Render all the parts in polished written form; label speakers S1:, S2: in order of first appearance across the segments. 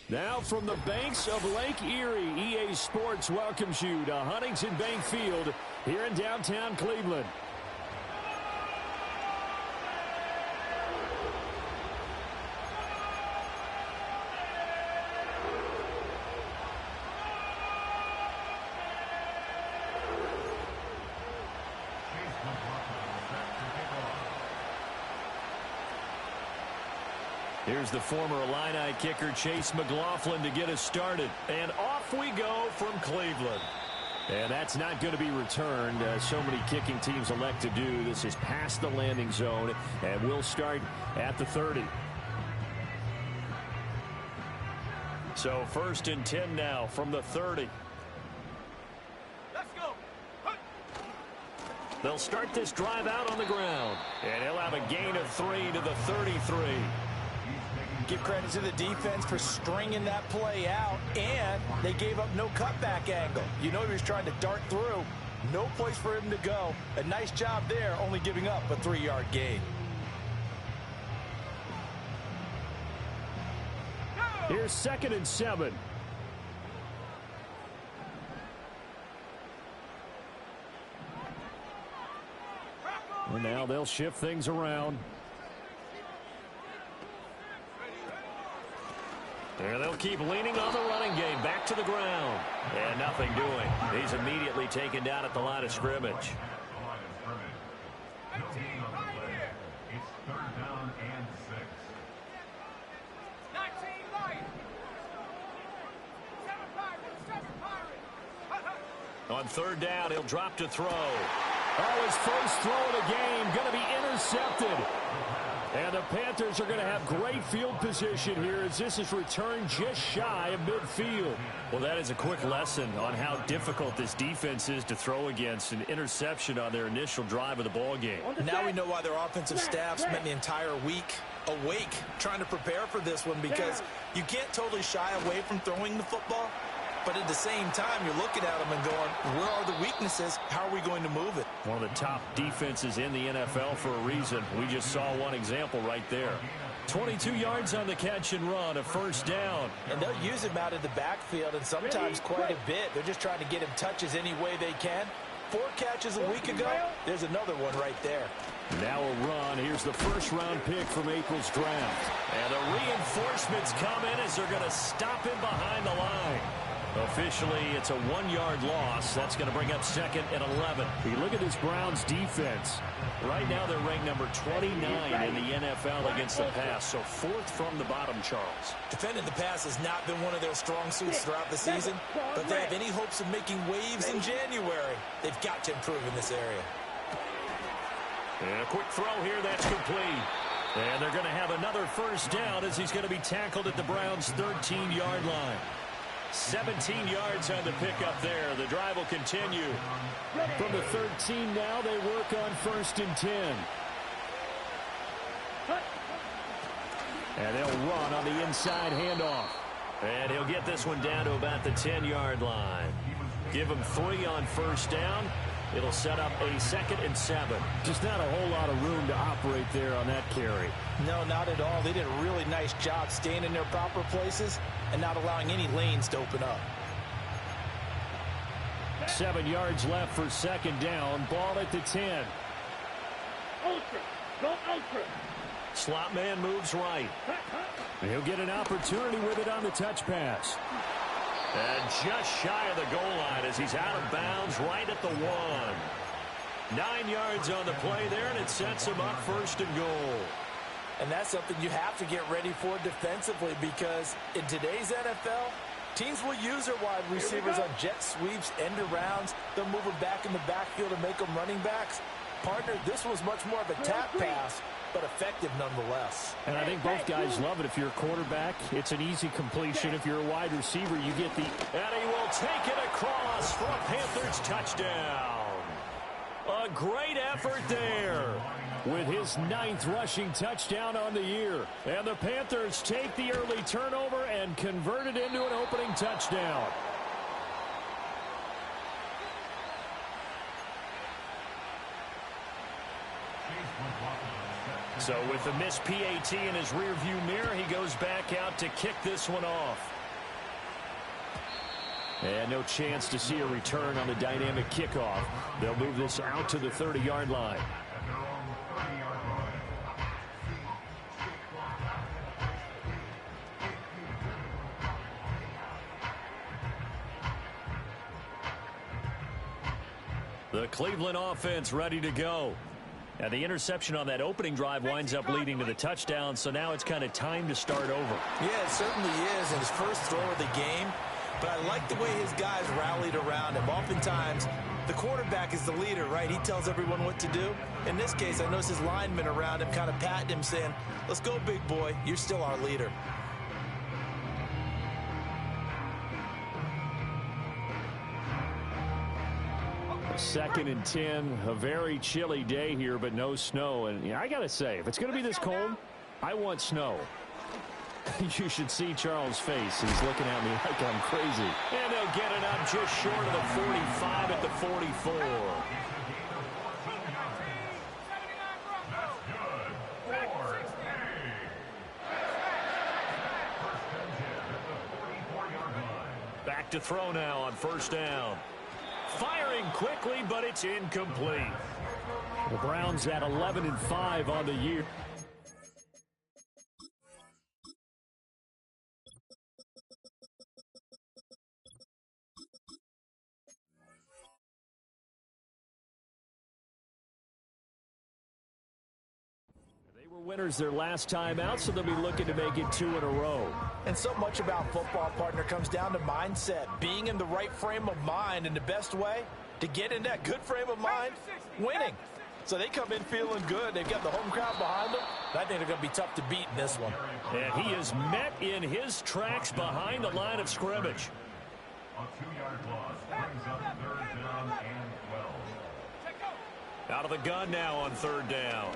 S1: Now from the banks of Lake Erie, EA Sports welcomes you to Huntington Bank Field here in downtown Cleveland. Here's the former Illini kicker Chase McLaughlin to get us started. And off we go from Cleveland. And that's not going to be returned. So many kicking teams elect to do. This is past the landing zone. And we'll start at the 30. So 1st and 10 now from the 30.
S2: Let's go.
S1: They'll start this drive out on the ground. And he'll have a gain of 3 to the 33.
S3: Give credit to the defense for stringing that play out, and they gave up no cutback angle. You know he was trying to dart through. No place for him to go. A nice job there, only giving up a 3-yard gain.
S1: Here's 2nd and 7. And now they'll shift things around. And they'll keep leaning on the running game. Back to the ground. And nothing doing. He's immediately taken down at the line of scrimmage.
S4: It's 3rd down and 6.
S2: 19 light. 7-5.
S1: On 3rd down, he'll drop to throw. Oh, his first throw of the game going to be intercepted. And the Panthers are going to have great field position here as this is returned just shy of midfield. Well, that is a quick lesson on how difficult this defense is to throw against. An interception on their initial drive of the ball game.
S3: Now we know why their offensive staff spent the entire week awake trying to prepare for this one, because you can't totally shy away from throwing the football. But at the same time, you're looking at them and going, where are the weaknesses? How are we going to move it?
S1: One of the top defenses in the NFL for a reason. We just saw one example right there. 22 yards on the catch and run, a 1st down.
S3: And they'll use him out of the backfield, and sometimes quite a bit. They're just trying to get him touches any way they can. 4 catches a week ago. There's another one right there.
S1: Now a run. Here's the 1st-round pick from April's draft. And the reinforcements come in as they're going to stop him behind the line. Officially, it's a 1-yard loss. That's going to bring up 2nd and 11. You look at this Browns defense. Right now, they're ranked number 29 in the NFL against the pass. So 4th from the bottom, Charles.
S3: Defending the pass has not been one of their strong suits throughout the season. But they have any hopes of making waves in January, they've got to improve in this area.
S1: And a quick throw here. That's complete. And they're going to have another 1st down as he's going to be tackled at the Browns' 13-yard line. 17 yards on the pickup there. The drive will continue. From the 13 now, they work on 1st and 10. And they'll run on the inside handoff. And he'll get this one down to about the 10-yard line. Give him 3 on 1st down. It'll set up a 2nd and 7. Just not a whole lot of room to operate there on that carry.
S3: No, not at all. They did a really nice job staying in their proper places and not allowing any lanes to open up.
S1: 7 yards left for 2nd down. Ball at the 10.
S2: Ultra. Go ultra.
S1: Slot man moves right. He'll get an opportunity with it on the touch pass. And just shy of the goal line as he's out of bounds right at the 1. 9 yards on the play there, and it sets him up 1st and goal.
S3: And that's something you have to get ready for defensively, because in today's NFL, teams will use their wide receivers on jet sweeps, end arounds. They'll move them back in the backfield and make them running backs. Partner, this was much more of a tap pass, but effective nonetheless.
S1: And I think both guys love it. If you're a quarterback, it's an easy completion. If you're a wide receiver, you get the... And he will take it across for a Panthers touchdown. A great effort there with his 9th rushing touchdown on the year. And the Panthers take the early turnover and convert it into an opening touchdown. So with the missed PAT in his rearview mirror, he goes back out to kick this one off. And no chance to see a return on the dynamic kickoff. They'll move this out to the 30-yard line. The Cleveland offense ready to go. And the interception on that opening drive winds up leading to the touchdown, so now it's kind of time to start over.
S3: Yeah, it certainly is, and his first throw of the game. But I like the way his guys rallied around him. Oftentimes, the quarterback is the leader, right? He tells everyone what to do. In this case, I noticed his linemen around him kind of patting him, saying, let's go, big boy. You're still our leader.
S1: Second and 10, a very chilly day here, but no snow. And I got to say, if it's going to be this cold, I want snow. You should see Charles' face. He's looking at me like I'm crazy. And they'll get it up just short of the 45 at the 44. Back to throw now on first down. Firing quickly, but it's incomplete. The Browns at 11-5 on the year. They were winners their last time out, so they'll be looking to make it 2 in a row.
S3: And so much about football, partner, comes down to mindset, being in the right frame of mind, and the best way to get in that good frame of mind, winning. So they come in feeling good. They've got the home crowd behind them. I think they're going to be tough to beat in this one.
S1: And he is met in his tracks behind the line of scrimmage.
S4: A 2-yard loss brings up 3rd down and 12.
S1: Out of the gun now on 3rd down.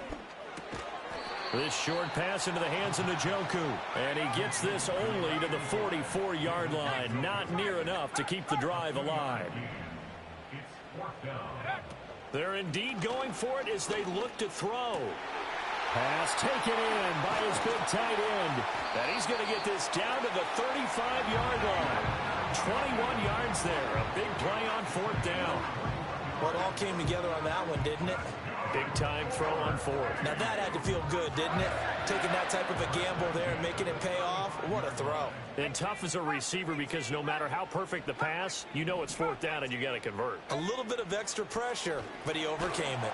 S1: This short pass into the hands of Njoku. And he gets this only to the 44-yard line. Not near enough to keep the drive alive.
S4: It's 4th down.
S1: They're indeed going for it as they look to throw. Pass taken in by his big tight end. And he's going to get this down to the 35-yard line. 21 yards there. A big play on 4th down.
S3: Well, it all came together on that one, didn't it?
S1: Big-time throw on 4th.
S3: Now that had to feel good, didn't it? Taking that type of a gamble there and making it pay off. What a throw.
S1: And tough as a receiver because no matter how perfect the pass, you know it's 4th down and you got to convert.
S3: A little bit of extra pressure, but he overcame it.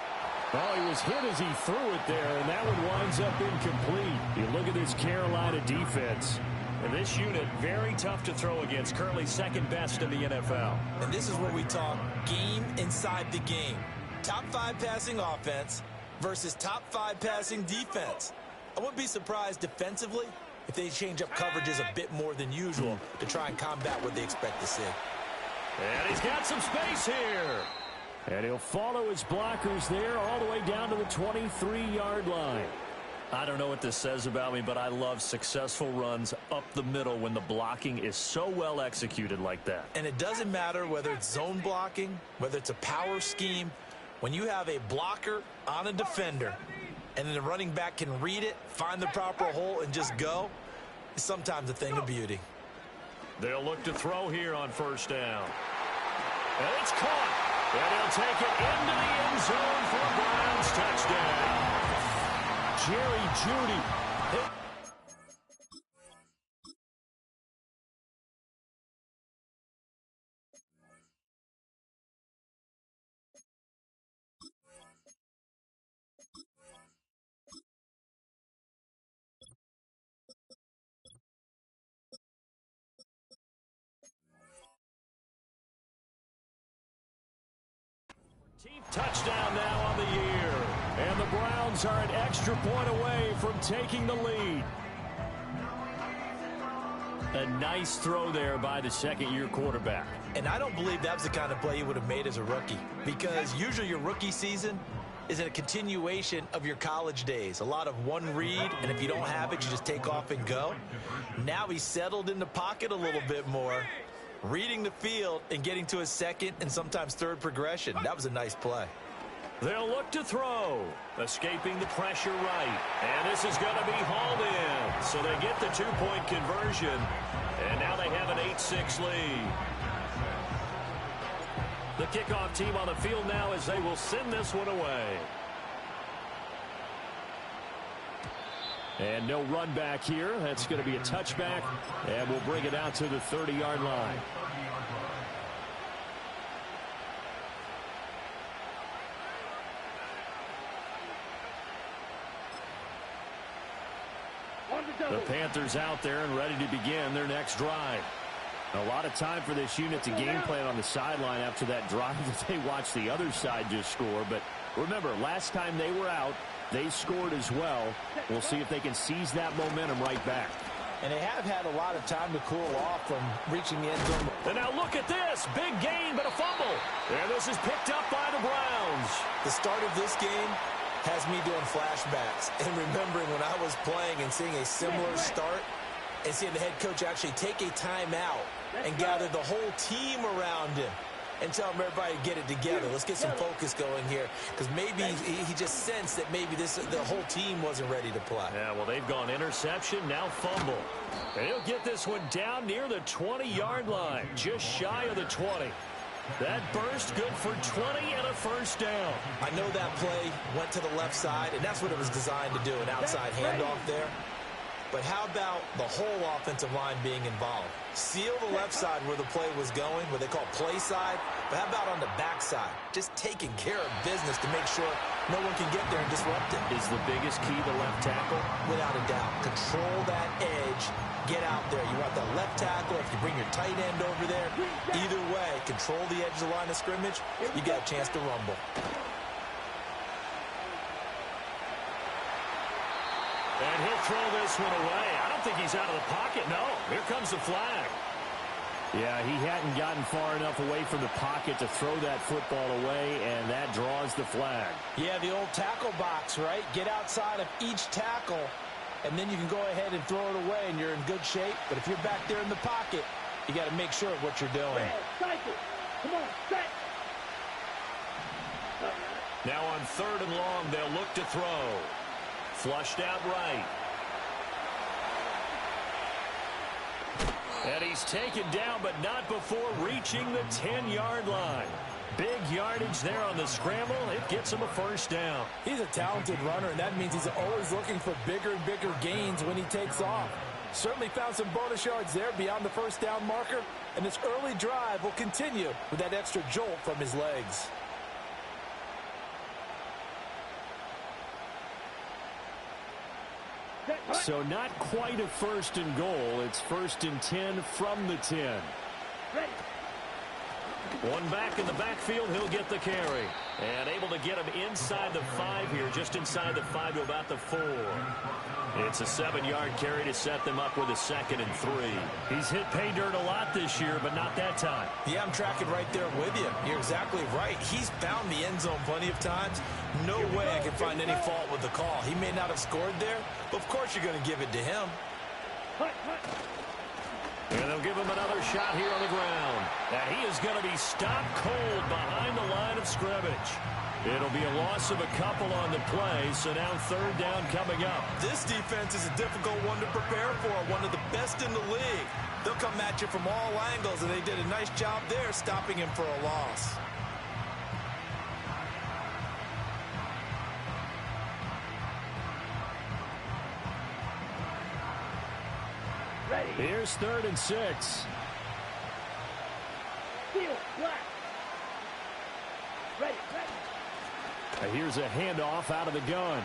S1: Well, he was hit as he threw it there, and that one winds up incomplete. You look at this Carolina defense. And this unit, very tough to throw against, currently 2nd best in the NFL.
S3: And this is where we talk game inside the game. Top 5 passing offense versus top 5 passing defense. I wouldn't be surprised defensively if they change up coverages a bit more than usual to try and combat what they expect to see.
S1: And he's got some space here. And he'll follow his blockers there all the way down to the 23-yard line. I don't know what this says about me, but I love successful runs up the middle when the blocking is so well executed like that.
S3: And it doesn't matter whether it's zone blocking, whether it's a power scheme. When you have a blocker on a defender and then the running back can read it, find the proper hole, and just go, it's sometimes a thing of beauty.
S1: They'll look to throw here on 1st down. And it's caught. And he'll take it into the end zone for a Browns touchdown. Jerry Jeudy. Touchdown now on the year. And the Browns are an extra point away from taking the lead. A nice throw there by the 2nd-year quarterback.
S3: And I don't believe that's the kind of play you would have made as a rookie, because usually your rookie season is a continuation of your college days. A lot of one read, and if you don't have it, you just take off and go. Now he's settled in the pocket a little bit more, reading the field and getting to his 2nd and sometimes 3rd progression. That was a nice play.
S1: They'll look to throw, escaping the pressure right. And this is going to be hauled in. So they get the 2-point conversion. And now they have an 8-6 lead. The kickoff team on the field now as they will send this one away. And no run back here. That's going to be a touchback, and we'll bring it out to the 30-yard line. The Panthers out there and ready to begin their next drive. A lot of time for this unit to game plan on the sideline after that drive that they watched the other side just score. But remember, last time they were out, they scored as well. We'll see if they can seize that momentum right back.
S3: And they have had a lot of time to cool off from reaching the end zone.
S1: And now look at this. Big gain, but a fumble. And this is picked up by the Browns.
S3: The start of this game has me doing flashbacks and remembering when I was playing and seeing a similar start and seeing the head coach actually take a timeout and gather the whole team around him and tell him everybody to get it together. Let's get some focus going here, because maybe he just sensed that maybe the whole team wasn't ready to play.
S1: Yeah, well, they've gone interception, now fumble. And he'll get this one down near the 20-yard line, just shy of the 20. That burst good for 20 and a first down.
S3: I know that play went to the left side, and that's what it was designed to do, an outside handoff there. But how about the whole offensive line being involved? Seal the left side where the play was going, what they call play side. But how about on the back side? Just taking care of business to make sure no one can get there and disrupt it.
S1: Is the biggest key the left tackle?
S3: Without a doubt. Control that edge. Get out there. You want that left tackle. If you bring your tight end over there, either way, control the edge of the line of scrimmage, you got a chance to rumble.
S1: And he'll throw this one away. I don't think he's out of the pocket. No, here comes the flag. Yeah, he hadn't gotten far enough away from the pocket to throw that football away, and that draws the flag.
S3: Yeah, the old tackle box, right? Get outside of each tackle, and then you can go ahead and throw it away, and you're in good shape. But if you're back there in the pocket, you got to make sure of what you're doing.
S2: Come on, set.
S1: Now on 3rd and long, they'll look to throw. Flushed out right. And he's taken down, but not before reaching the 10-yard line. Big yardage there on the scramble. It gets him a first down.
S3: He's a talented runner, and that means he's always looking for bigger and bigger gains when he takes off. Certainly found some bonus yards there beyond the first down marker, and this early drive will continue with that extra jolt from his legs.
S1: So not quite a 1st and goal. It's 1st and 10 from the 10. One back in the backfield. He'll get the carry. And able to get him inside the 5 here, just inside the 5 to about the 4. It's a 7-yard carry to set them up with a 2nd and 3. He's hit pay dirt a lot this year, but not that time.
S3: Yeah, I'm tracking right there with you. You're exactly right. He's found the end zone plenty of times. No way I can find any fault with the call. He may not have scored there, but of course you're going to give it to him.
S1: And they'll give him another shot here on the ground. And he is going to be stopped cold behind the line of scrimmage. It'll be a loss of a couple on the play, so now 3rd down coming up.
S3: This defense is a difficult one to prepare for, one of the best in the league. They'll come at you from all angles, and they did a nice job there stopping him for a loss.
S1: Here's 3rd and 6. Here's a handoff out of the gun.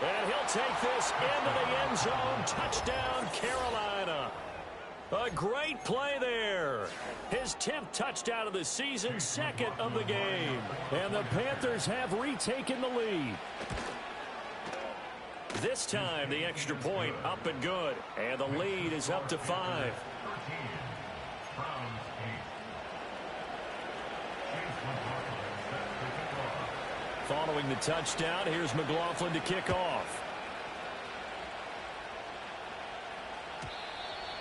S1: And he'll take this into the end zone. Touchdown, Carolina. A great play there. His 10th touchdown of the season, 2nd of the game. And the Panthers have retaken the lead. This time, the extra point up and good. And the lead is up to 5. Following the touchdown, here's McLaughlin to kick off.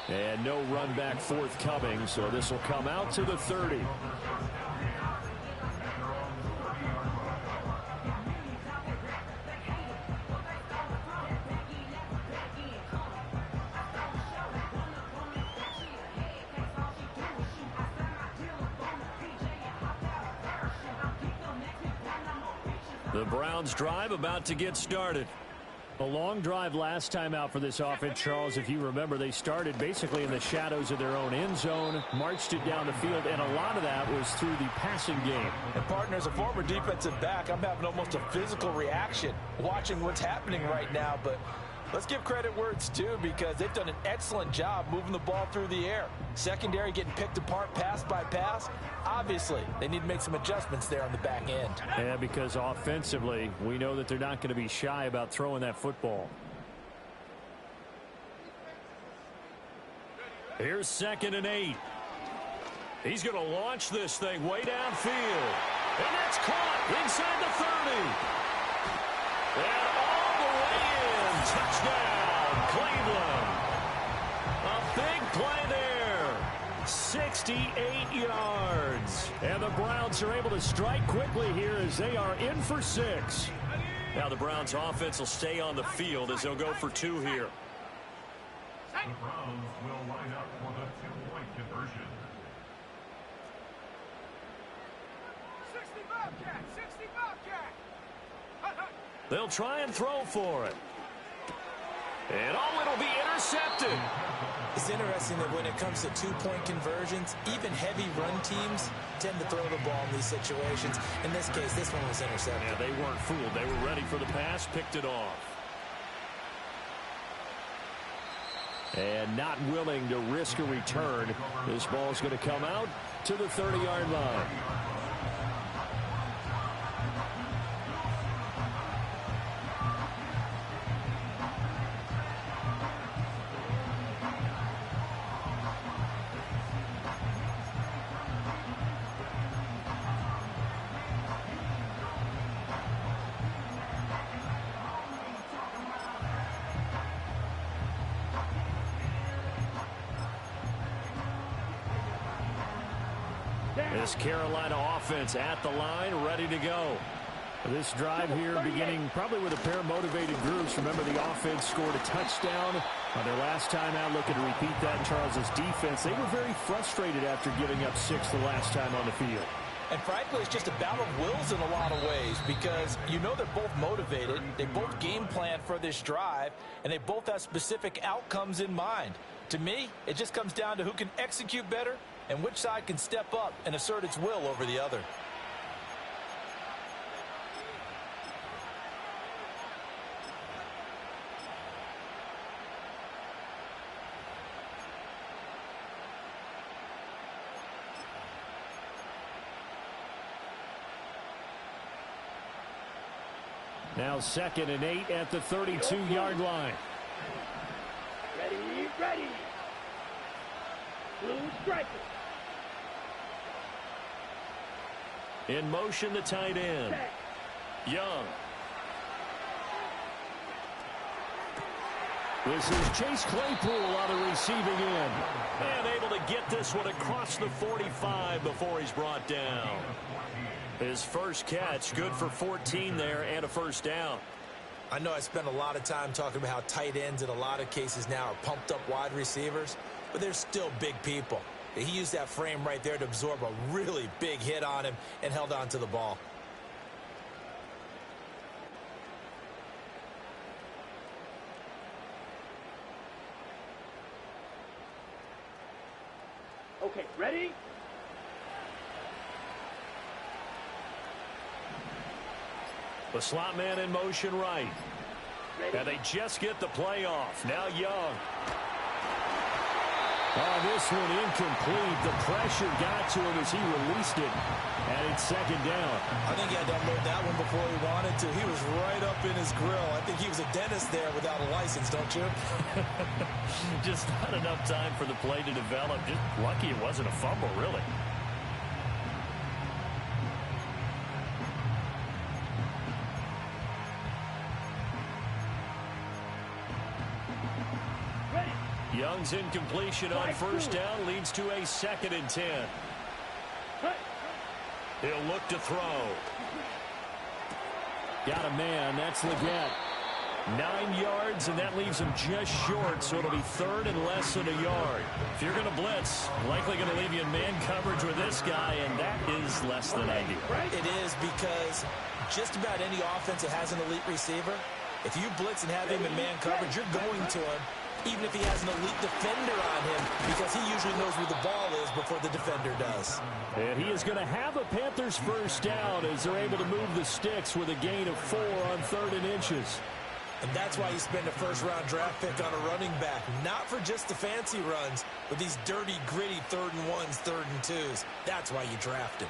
S1: And no run back forthcoming, so this will come out to the 30. The Browns drive about to get started.
S5: A long drive last time out for this offense, Charles. If you remember, they started basically in the shadows of their own end zone, marched it down the field, and a lot of that was through the passing game.
S3: And partner, as a former defensive back, I'm having almost a physical reaction watching what's happening right now. But let's give credit where it's due, because they've done an excellent job moving the ball through the air. Secondary getting picked apart pass by pass. Obviously, they need to make some adjustments there on the back end.
S5: Yeah, because offensively, we know that they're not going to be shy about throwing that football.
S1: Here's 2nd and 8. He's going to launch this thing way downfield. And that's caught inside the 30. And all the way in. Touchdown, Cleveland. A big play there. 68 yards. And the Browns are able to strike quickly here as they are in for 6. Now the Browns offense will stay on the field as they'll go for 2 here.
S4: The Browns will line up for the 2-point conversion.
S2: 60 Bobcat! 60 Bobcat!
S1: They'll try and throw for it. And it'll be intercepted.
S3: It's interesting that when it comes to 2-point conversions, even heavy run teams tend to throw the ball in these situations. In this case, this one was intercepted.
S1: Yeah, they weren't fooled. They were ready for the pass, picked it off.
S5: And not willing to risk a return. This ball's going to come out to the 30-yard line. This Carolina offense at the line, ready to go. This drive here beginning probably with a pair of motivated groups. Remember, the offense scored a touchdown on their last time out. Looking to repeat that in Charles's defense. They were very frustrated after giving up 6 the last time on the field.
S3: And frankly, it's just a battle of wills in a lot of ways, because you know they're both motivated. They both game plan for this drive, and they both have specific outcomes in mind. To me, it just comes down to who can execute better and which side can step up and assert its will over the other.
S5: Now 2nd and 8 at the 32-yard line.
S2: Ready, ready. Blue striker.
S1: In motion, the tight end. Young.
S5: This is Chase Claypool on the receiving end.
S1: And able to get this one across the 45 before he's brought down. His first catch, good for 14 there and a first down.
S3: I know I spent a lot of time talking about how tight ends in a lot of cases now are pumped up wide receivers, but they're still big people. He used that frame right there to absorb a really big hit on him and held on to the ball.
S2: Okay, ready?
S1: The slot man in motion right.
S2: Ready.
S1: And they just get the play off. Now Young.
S5: Oh, this one incomplete. The pressure got to him as he released it. And it's 2nd down.
S3: I think he had to unload that one before he wanted to. He was right up in his grill. I think he was a dentist there without a license, don't you?
S1: Just not enough time for the play to develop. Just lucky it wasn't a fumble, really. Young's incompletion on first down leads to a 2nd and 10. He'll look to throw.
S5: Got a man. That's Leggett.
S1: 9 yards, and that leaves him just short, so it'll be third and less than a yard. If you're going to blitz, likely going to leave you in man coverage with this guy, and that is less than ideal.
S3: It is, because just about any offense that has an elite receiver, if you blitz and have him in man coverage, you're going to him, even if he has an elite defender on him, because he usually knows where the ball is before the defender does.
S5: And he is going to have a Panthers first down as they're able to move the sticks with a gain of 4 on 3rd and inches.
S3: And that's why you spend a first-round draft pick on a running back. Not for just the fancy runs, but these dirty, gritty 3rd and 1s, 3rd and 2s. That's why you draft him.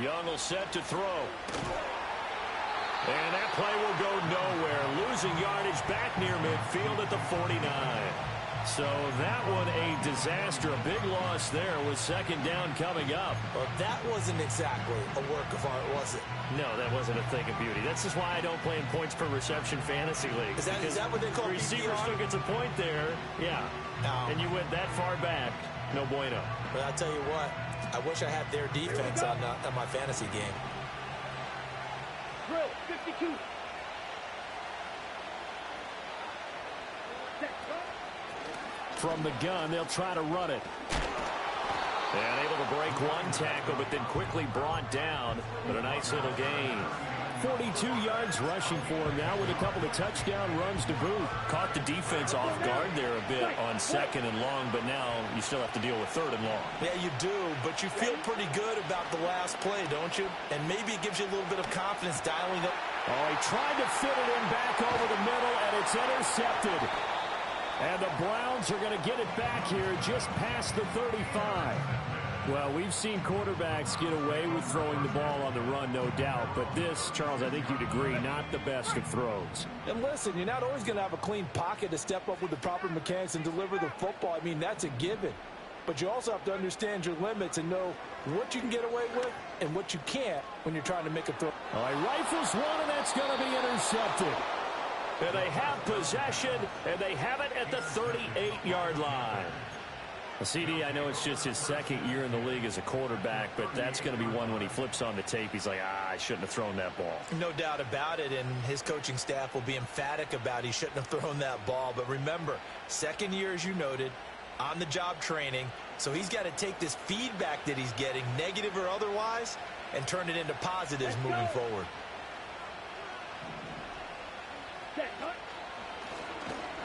S1: Young will set to throw. And that play will go nowhere. Losing yardage back near midfield at the 49. So that one a disaster. A big loss there with 2nd down coming up.
S3: Well, that wasn't exactly a work of art, was it?
S1: No, that wasn't a thing of beauty. That's just why I don't play in points per reception fantasy league.
S3: Is that what they call
S1: receiver still gets a point there? Yeah.
S3: No.
S1: And you went that far back. No bueno.
S3: But I'll tell you what, I wish I had their defense on my fantasy game.
S2: Drill, 52.
S5: From the gun, they'll try to run it.
S1: And able to break one tackle, but then quickly brought down. But a nice little gain.
S5: 42 yards rushing for him now with a couple of touchdown runs to boot.
S1: Caught the defense off guard there a bit on 2nd and long, but now you still have to deal with 3rd and long.
S3: Yeah, you do, but you feel pretty good about the last play, don't you? And maybe it gives you a little bit of confidence dialing up.
S5: Oh, he tried to fit it in back over the middle, and it's intercepted. And the Browns are going to get it back here just past the 35. Well, we've seen quarterbacks get away with throwing the ball on the run, no doubt. But this, Charles, I think you'd agree, not the best of throws.
S3: And listen, you're not always going to have a clean pocket to step up with the proper mechanics and deliver the football. I mean, that's a given. But you also have to understand your limits and know what you can get away with and what you can't when you're trying to make a throw.
S5: All right, rifles one, and that's going to be intercepted.
S1: And they have possession, and they have it at the 38-yard line.
S5: CD, I know it's just his 2nd year in the league as a quarterback, but that's going to be one when he flips on the tape. He's like, I shouldn't have thrown that ball.
S3: No doubt about it, and his coaching staff will be emphatic about he shouldn't have thrown that ball. But remember, 2nd year, as you noted, on-the-job training, so he's got to take this feedback that he's getting, negative or otherwise, and turn it into positives moving forward.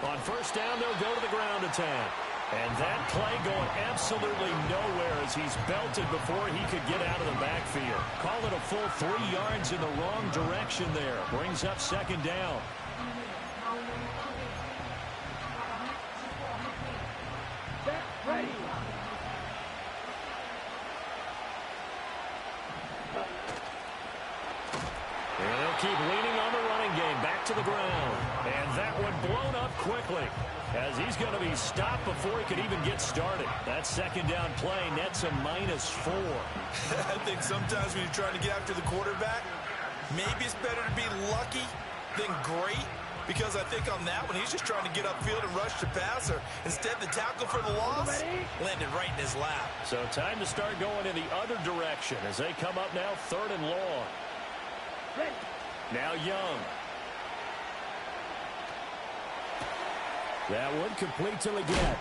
S1: On 1st down, they'll go to the ground attack. And that play going absolutely nowhere as he's belted before he could get out of the backfield. Call it a full 3 yards in the wrong direction there. Brings up 2nd down.
S2: Ready.
S1: And they'll keep leaning on the running game. Back to the ground. And that one blown up quickly, as he's going to be stopped before he could even get started. That 2nd down play nets a -4.
S3: I think sometimes when you're trying to get after the quarterback, maybe it's better to be lucky than great, because I think on that one, he's just trying to get upfield and rush the passer. Instead, the tackle for the loss landed right in his lap.
S1: So time to start going in the other direction as they come up now 3rd and long. Now Young.
S5: That one complete till again.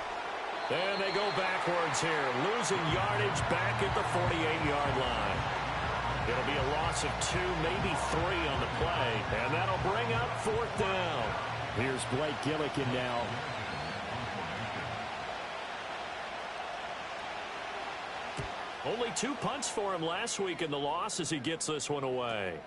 S1: And they go backwards here, losing yardage back at the 48-yard line. It'll be a loss of 2, maybe 3 on the play, and that'll bring up 4th down.
S5: Here's Blake Gillikin now.
S1: Only 2 punts for him last week in the loss as he gets this one away.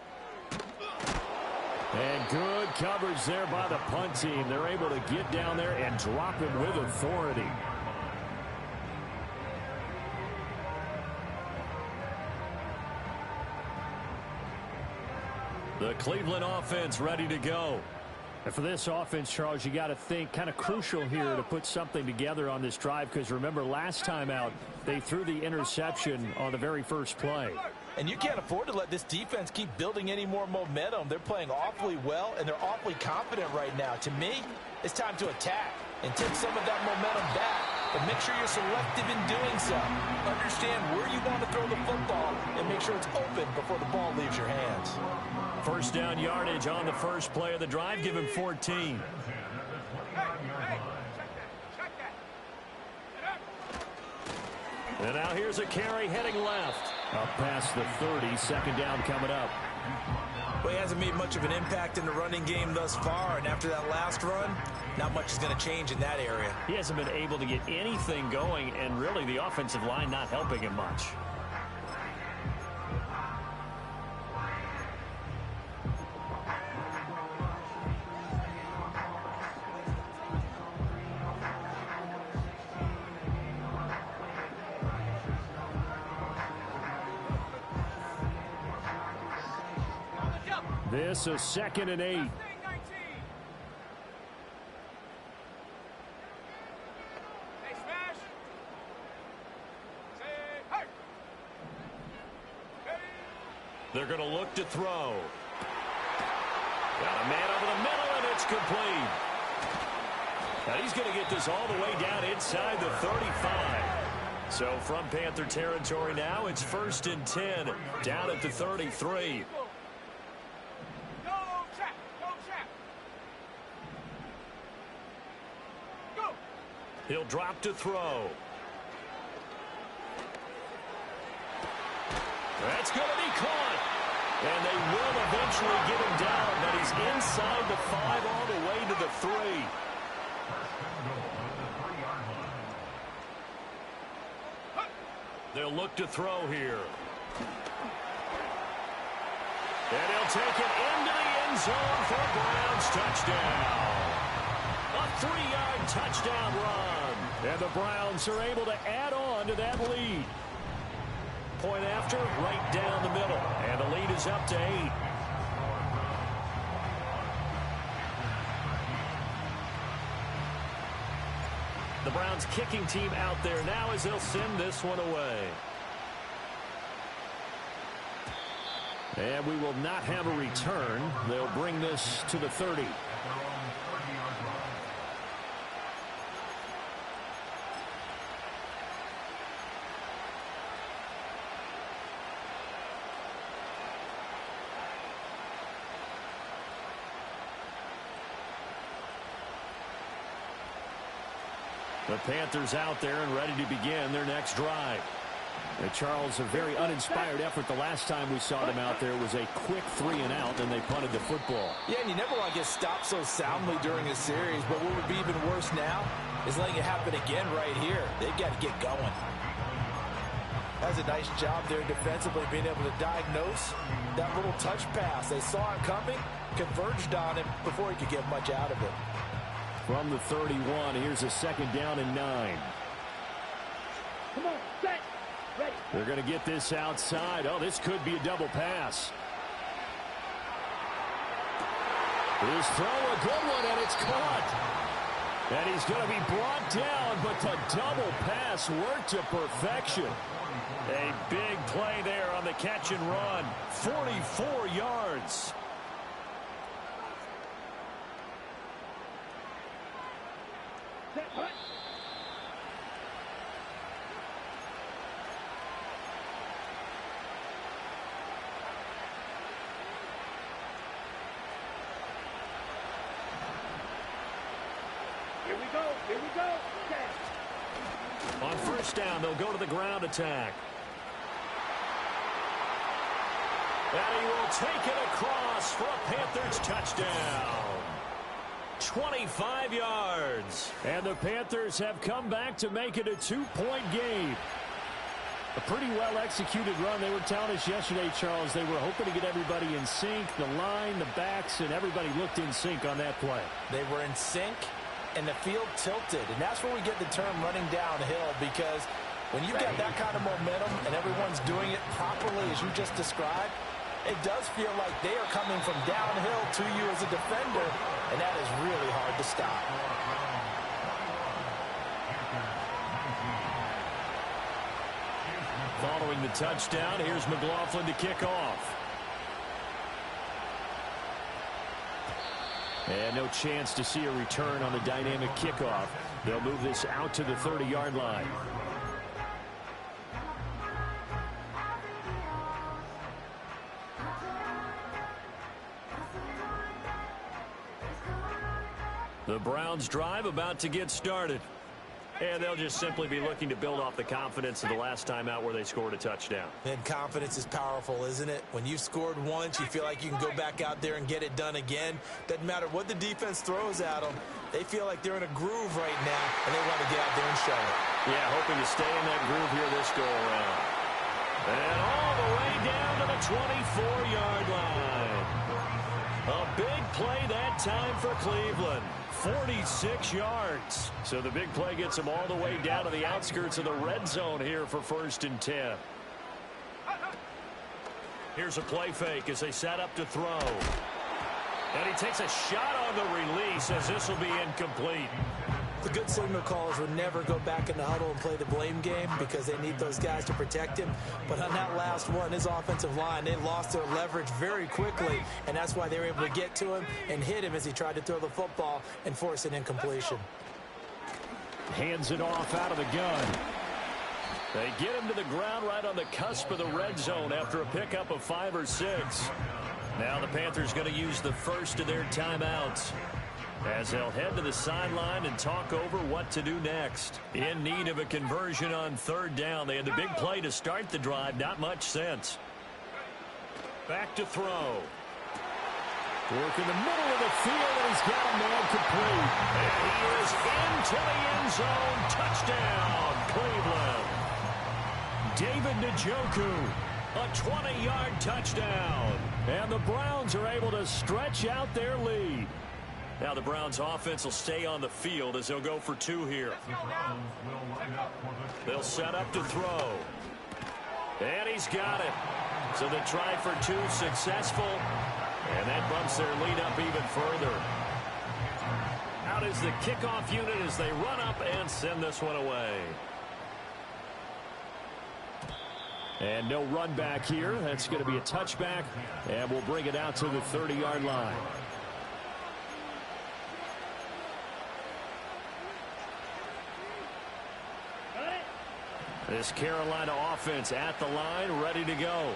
S5: And good coverage there by the punt team. They're able to get down there and drop him with authority.
S1: The Cleveland offense ready to go.
S5: And for this offense, Charles, you got to think kind of crucial here to put something together on this drive, because remember last time out they threw the interception on the very first play.
S3: And you can't afford to let this defense keep building any more momentum. They're playing awfully well, and they're awfully confident right now. To me, it's time to attack. and take some of that momentum back, but make sure you're selective in doing so. Understand where you want to throw the football and make sure it's open before the ball leaves your hands.
S1: First down yardage on the first play of the drive. Give him 14. And now here's a carry heading left.
S5: Up past the 30, second down coming up.
S3: Well, he hasn't made much of an impact in the running game thus far, and after that last run, not much is going to change in that area.
S1: He hasn't been able to get anything going, and really the offensive line not helping him much.
S5: This is 2nd and 8.
S1: They're going to look to throw. Got a man over the middle, and it's complete. Now he's going to get this all the way down inside the 35. So from Panther territory now, it's 1st and 10 down at the 33. He'll drop to throw. That's going to be caught. And they will eventually get him down, but he's inside the 5 all the way to the 3. They'll look to throw here. And he'll take it into the end zone for a Browns touchdown. A 3-yard touchdown run.
S5: And the Browns are able to add on to that lead.
S1: Point after, right down the middle. And the lead is up to 8. The Browns kicking team out there now as they'll send this one away.
S5: And we will not have a return. They'll bring this to the 30.
S1: The Panthers out there and ready to begin their next drive.
S5: And Charles, a very uninspired effort the last time we saw them out there was a quick 3-and-out, and they punted the football.
S3: Yeah, and you never want to get stopped so soundly during a series, but what would be even worse now is letting it happen again right here. They've got to get going. That's a nice job there defensively, being able to diagnose that little touch pass. They saw it coming, converged on him before he could get much out of it.
S5: From the 31, here's a 2nd down and 9.
S2: Come on, set, ready.
S5: They're going to get this outside. Oh, this could be a double pass. His throw, a good one, and it's caught. And he's going to be brought down, but the double pass worked to perfection.
S1: A big play there on the catch and run. 44 yards.
S2: Set, hut. Here we go, here we go. Set.
S1: On first down, they'll go to the ground attack. And he will take it across for a Panthers touchdown. 25 yards.
S5: And the Panthers have come back to make it a 2-point game. A pretty well-executed run. They were telling us yesterday, Charles, they were hoping to get everybody in sync, the line, the backs, and everybody looked in sync on that play.
S3: They were in sync, and the field tilted. And that's where we get the term running downhill, because when you've got that kind of momentum and everyone's doing it properly as you just described, it does feel like they are coming from downhill to you as a defender, and that is really hard to stop.
S1: Following the touchdown, here's McLaughlin to kick off.
S5: And no chance to see a return on the dynamic kickoff. They'll move this out to the 30-yard line. The Browns drive about to get started. And they'll just simply be looking to build off the confidence of the last time out where they scored a touchdown.
S3: And confidence is powerful, isn't it? When you've scored once, you feel like you can go back out there and get it done again. Doesn't matter what the defense throws at them. They feel like they're in a groove right now, and they want to get out there and show it.
S1: Yeah, hoping to stay in that groove here this go-around. And all the way down to the 24-yard line. A big play that time for Cleveland. 46 yards. So the big play gets them all the way down to the outskirts of the red zone here for 1st and 10. Here's a play fake as they set up to throw. And he takes a shot on the release as this will be incomplete.
S3: The good signal callers would never go back in the huddle and play the blame game because they need those guys to protect him. But on that last one, his offensive line, they lost their leverage very quickly, and that's why they were able to get to him and hit him as he tried to throw the football and force an incompletion.
S5: Hands it off out of the gun.
S1: They get him to the ground right on the cusp of the red zone after a pickup of 5 or 6. Now the Panthers going to use the first of their timeouts, as they'll head to the sideline and talk over what to do next. In need of a conversion on 3rd down. They had the big play to start the drive. Not much sense. Back to throw.
S5: Work in the middle of the field, and he's got a man complete.
S1: And he is into the end zone. Touchdown, Cleveland. David Njoku. A 20-yard touchdown.
S5: And the Browns are able to stretch out their lead.
S1: Now the Browns offense will stay on the field as they'll go for 2 here. They'll set up to throw. And he's got it. So the try for 2 successful. And that bumps their lead up even further. Out is the kickoff unit as they run up and send this one away.
S5: And no run back here. That's going to be a touchback. And we'll bring it out to the 30-yard line. This Carolina offense at the line, ready to go.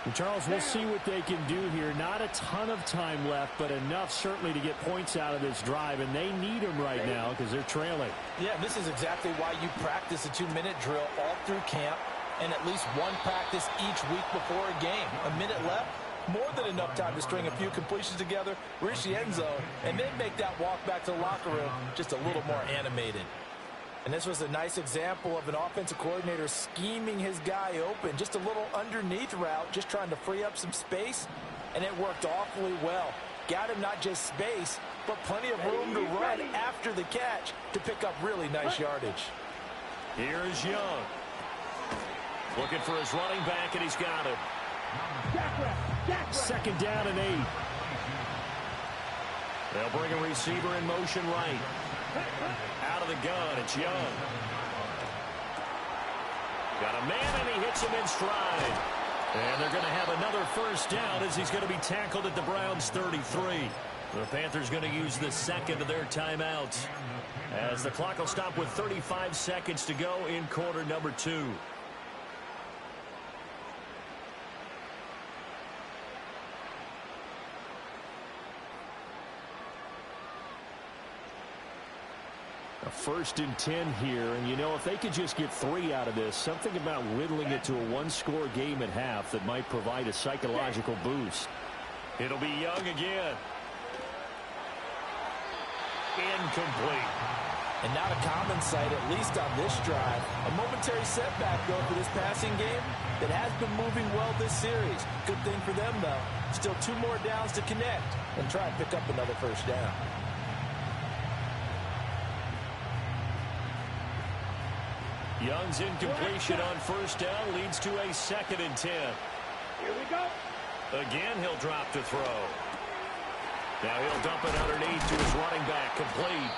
S5: And Charles, we'll see what they can do here. Not a ton of time left, but enough certainly to get points out of this drive, and they need them right now because they're trailing.
S3: Yeah, this is exactly why you practice a 2-minute drill all through camp and at least one practice each week before a game. A minute left, more than enough time to string a few completions together, reach the end zone, and then make that walk back to the locker room just a little more animated. And this was a nice example of an offensive coordinator scheming his guy open. Just a little underneath route, just trying to free up some space. And it worked awfully well. Got him not just space, but plenty of room to run after the catch to pick up really nice yardage.
S1: Here's Young. Looking for his running back, and he's got it.
S5: 2nd down and 8.
S1: They'll bring a receiver in motion right. Out of the gun, it's Young. Got a man, and he hits him in stride. And they're going to have another 1st down as he's going to be tackled at the Browns' 33. The Panthers going to use the 2nd of their timeouts, as the clock will stop with 35 seconds to go in quarter number 2.
S5: A 1st and 10 here, and you know, if they could just get 3 out of this, something about whittling it to a 1-score game at half that might provide a psychological boost.
S1: It'll be Young again. Incomplete.
S3: And not a common sight, at least on this drive. A momentary setback, though, for this passing game that has been moving well this series. Good thing for them, though. Still 2 more downs to connect and try and pick up another 1st down.
S1: Young's incompletion on 1st down leads to a 2nd and 10.
S2: Here we go.
S1: Again, he'll drop to throw. Now he'll dump it underneath to his running back, complete.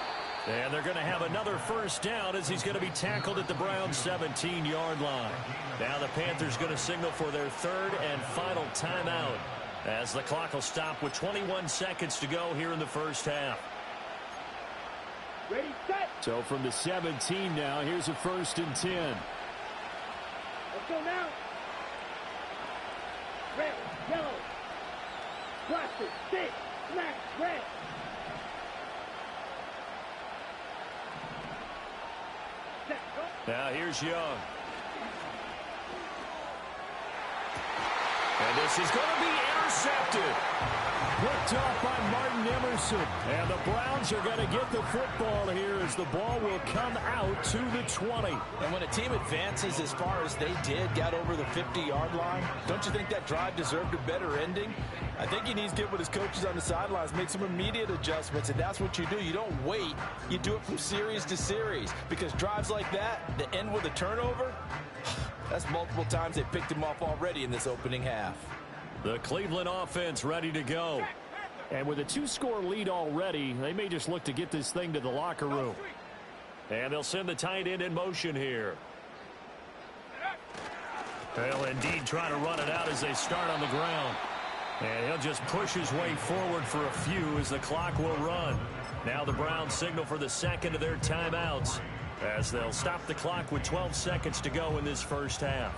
S1: And they're going to have another 1st down as he's going to be tackled at the Browns' 17-yard line. Now the Panthers going to signal for their 3rd and final timeout. as the clock will stop with 21 seconds to go here in the first half.
S2: Ready, set.
S5: So from the 17 now, here's a 1st and 10.
S2: Let's go now. Red, yellow. Plastic, stick, smack, red. Set, go.
S1: Now here's Young. And this is going to be intercepted.
S5: Picked off by Martin Emerson. And the Browns are going to get the football here as the ball will come out to the 20.
S3: And when a team advances as far as they did, got over the 50-yard line, don't you think that drive deserved a better ending? I think he needs to get with his coaches on the sidelines, make some immediate adjustments, and that's what you do. You don't wait. You do it from series to series, because drives like that end with a turnover, that's multiple times they picked him off already in this opening half.
S1: The Cleveland offense ready to go.
S5: And with a 2-score lead already, they may just look to get this thing to the locker room.
S1: And they'll send the tight end in motion here. They'll indeed try to run it out as they start on the ground. And he'll just push his way forward for a few as the clock will run. Now the Browns signal for the second of their timeouts as they'll stop the clock with 12 seconds to go in this first half.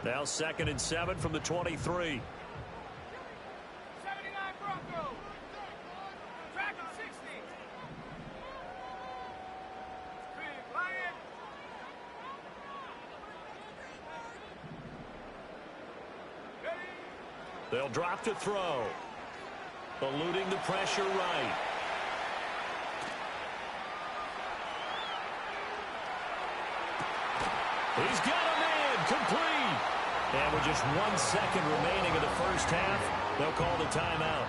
S1: Now 2nd and 7 from the 23.
S2: 79 Broncos. Track and 60. Big Lion.
S1: They'll drop to throw. Eluding the pressure right. He's got him in. Complete. And with just 1 second remaining in the first half, they'll call the timeout.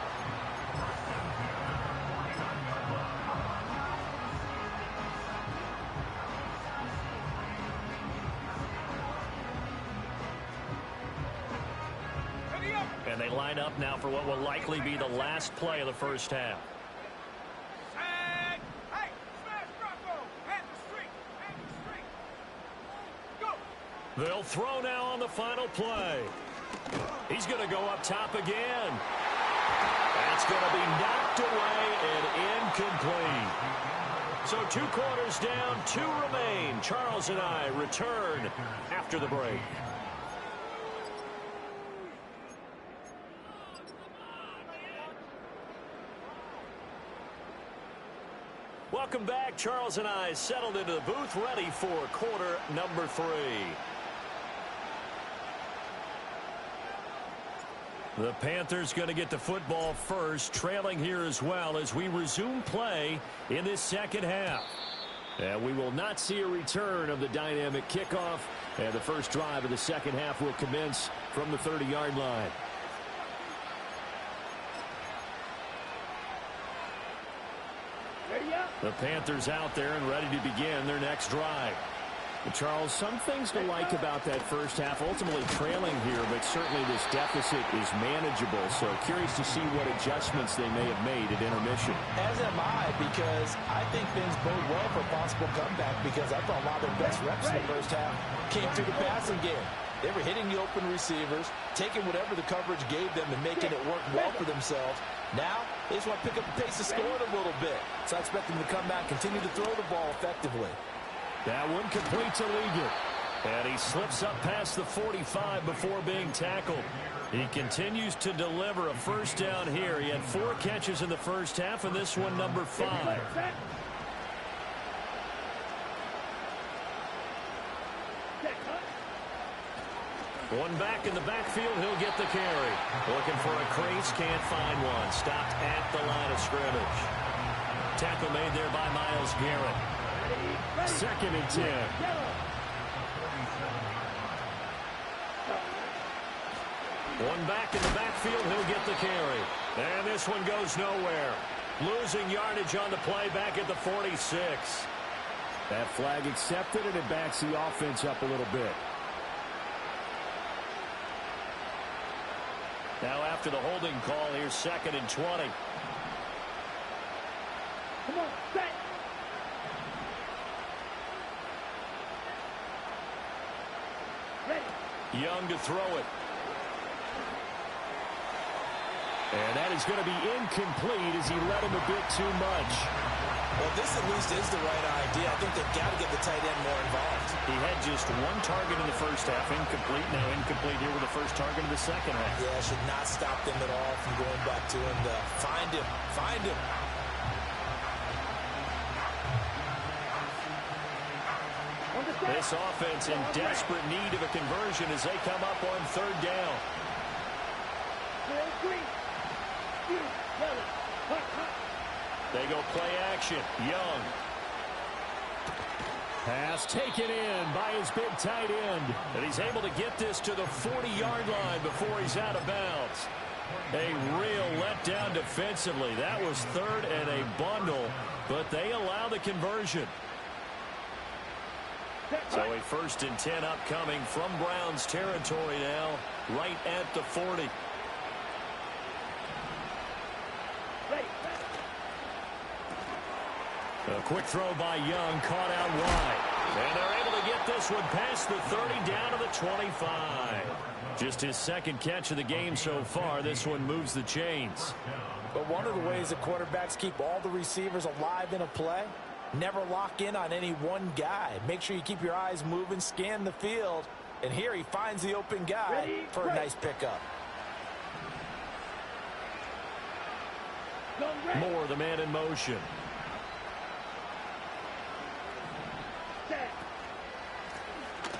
S1: And they line up now for what will likely be the last play of the first half. They'll throw now on the final play. He's going to go up top again. That's going to be knocked away and incomplete. So 2 quarters down, 2 remain. Charles and I return after the break. Welcome back. Charles and I settled into the booth, ready for quarter number 3. The Panthers going to get the football first, trailing here as well as we resume play in this second half. And we will not see a return of the dynamic kickoff, and the first drive of the second half will commence from the 30-yard line. The Panthers out there and ready to begin their next drive.
S5: Charles, some things to like about that first half, ultimately trailing here, but certainly this deficit is manageable. So curious to see what adjustments they may have made at intermission.
S3: As am I, because I think things bode well for a possible comeback, because I thought a lot of their best reps in the first half came through the passing game. They were hitting the open receivers, taking whatever the coverage gave them and making it work well for themselves. Now, they just want to pick up the pace of scoring a little bit. So I expect them to come back, continue to throw the ball effectively.
S5: That one complete to Ligon.
S1: And he slips up past the 45 before being tackled. He continues to deliver a first down here. He had 4 catches in the first half, and this one number 5. One back in the backfield, he'll get the carry. Looking for a crease, can't find one. Stopped at the line of scrimmage. Tackle made there by Myles Garrett.
S5: 2nd and 10.
S1: One back in the backfield, he'll get the carry. And this one goes nowhere. Losing yardage on the play back at the 46.
S5: That flag accepted, and it backs the offense up a little bit.
S1: Now after the holding call, here's 2nd and 20.
S2: Come on, set.
S1: Young to throw it. And that is going to be incomplete as he led him a bit too much.
S3: Well, this at least is the right idea. I think they've got to get the tight end more involved.
S1: He had just one target in the first half, incomplete. Now incomplete here with the first target in the second half.
S3: Yeah, should not stop them at all from going back to him to find him. Find him.
S1: This offense in desperate need of a conversion as they come up on third down. They go play action. Young.
S5: Pass taken in by his big tight end.
S1: And he's able to get this to the 40-yard line before he's out of bounds. A real letdown defensively. That was third and a bundle, but they allow the conversion. So a 1st and 10 upcoming from Browns territory now, right at the 40. A quick throw by Young, caught out wide. And they're able to get this one past the 30 down to the 25. Just his second catch of the game so far. This one moves the chains.
S3: But one of the ways that quarterbacks keep all the receivers alive in a play, never lock in on any one guy. Make sure you keep your eyes moving, scan the field. And here he finds the open guy for a nice pickup.
S1: Moore, the man in motion.